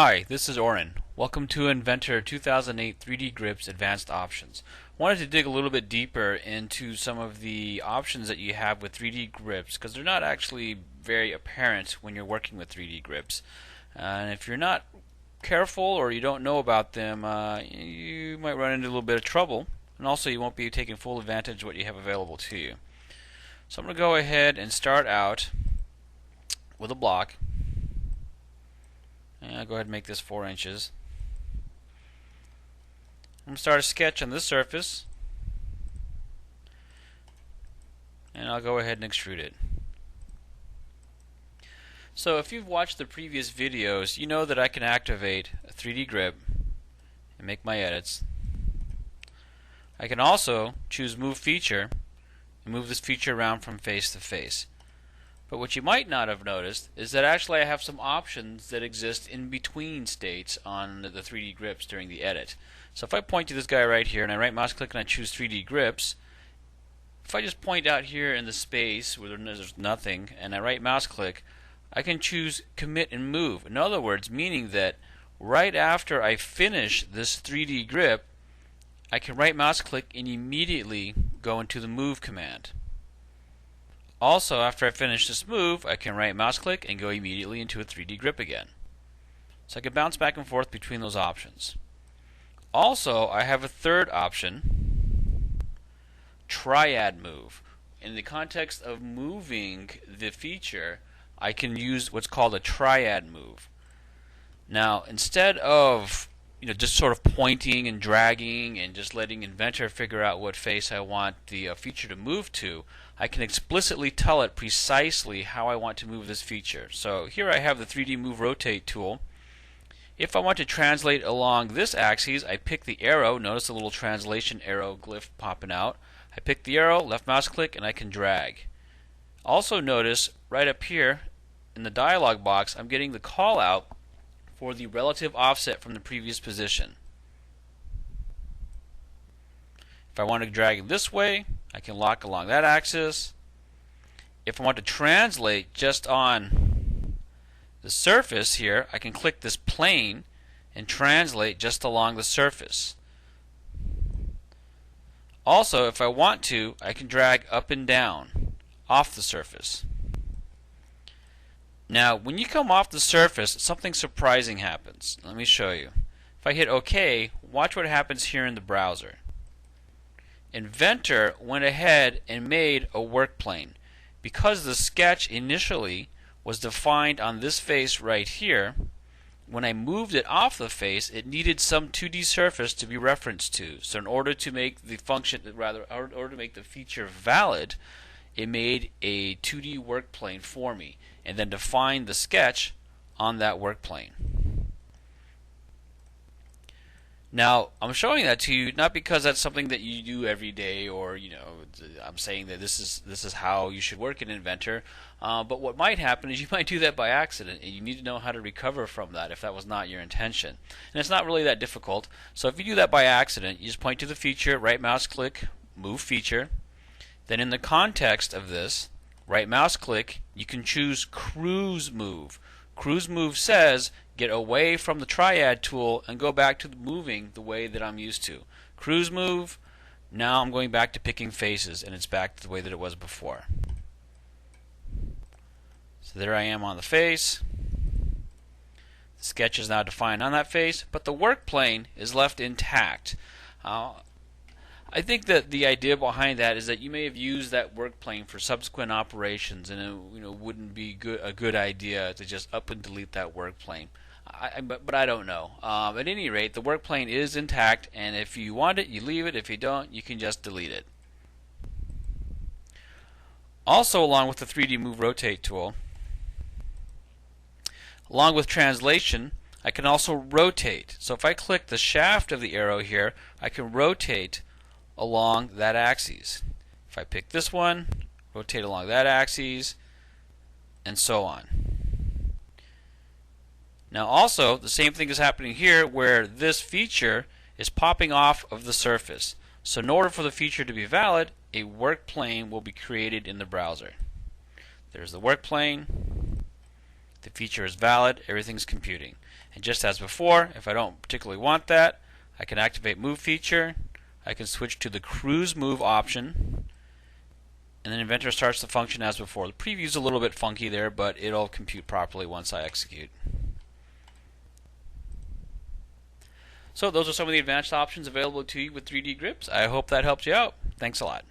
Hi, this is Oren. Welcome to Inventor 2008 3D Grips Advanced Options. I wanted to dig a little bit deeper into some of the options that you have with 3D grips because they're not actually very apparent when you're working with 3D grips. And if you're not careful or you don't know about them, you might run into a little bit of trouble, and also you won't be taking full advantage of what you have available to you. So I'm going to go ahead and start out with a block. And I'll go ahead and make this 4 inches. I'm going to start a sketch on this surface, and I'll go ahead and extrude it. So if you've watched the previous videos, you know that I can activate a 3D grip and make my edits. I can also choose Move Feature and move this feature around from face to face. But what you might not have noticed is that actually I have some options that exist in between states on the 3D grips during the edit. So if I point to this guy right here and I right mouse click and I choose 3D grips, if I just point out here in the space where there's nothing and I right mouse click, I can choose commit and move. In other words, meaning that right after I finish this 3D grip, I can right mouse click and immediately go into the move command. Also, after I finish this move, I can right mouse click and go immediately into a 3D grip again. So I can bounce back and forth between those options. Also, I have a third option, triad move. In the context of moving the feature, I can use what's called a triad move. Now, instead of just sort of pointing and dragging and just letting Inventor figure out what face I want the feature to move to, I can explicitly tell it precisely how I want to move this feature. So here I have the 3D Move Rotate tool. If I want to translate along this axis, I pick the arrow. Notice the little translation arrow glyph popping out. I pick the arrow, left mouse click, and I can drag. Also notice right up here in the dialog box, I'm getting the call out for the relative offset from the previous position. If I want to drag it this way, I can lock along that axis. If I want to translate just on the surface here, I can click this plane and translate just along the surface. Also, if I want to, I can drag up and down off the surface. Now, when you come off the surface, something surprising happens. Let me show you. If I hit OK, watch what happens here in the browser. Inventor went ahead and made a work plane. Because the sketch initially was defined on this face right here, when I moved it off the face, it needed some 2D surface to be referenced to. So in order to make the function, in order to make the feature valid, it made a 2D work plane for me and then defined the sketch on that work plane. Now, I'm showing that to you not because that's something that you do every day, or I'm saying that this is how you should work in Inventor. But what might happen is you might do that by accident, and you need to know how to recover from that if that was not your intention. And it's not really that difficult. So if you do that by accident, you just point to the feature, right mouse click, move feature. Then in the context of this, right mouse click, you can choose Cruise Move. Cruise Move says get away from the triad tool and go back to moving the way that I'm used to. Cruise Move, now I'm going back to picking faces, and it's back to the way that it was before. So there I am on the face. The sketch is now defined on that face, but the work plane is left intact. I think that the idea behind that is that you may have used that work plane for subsequent operations, and it wouldn't be a good idea to just up and delete that work plane. But I don't know. At any rate, the work plane is intact, and if you want it, you leave it. If you don't, you can just delete it. Also, along with the 3D Move Rotate tool, along with translation, I can also rotate. So if I click the shaft of the arrow here, I can rotate along that axis. If I pick this one, rotate along that axis, and so on. Now also, the same thing is happening here where this feature is popping off of the surface. So in order for the feature to be valid, a work plane will be created in the browser. There's the work plane. The feature is valid, everything's computing. And just as before, if I don't particularly want that, I can activate Move feature. I can switch to the Cruise Move option, and then Inventor starts to function as before. The preview's a little bit funky there, but it'll compute properly once I execute. So those are some of the advanced options available to you with 3D grips. I hope that helped you out. Thanks a lot.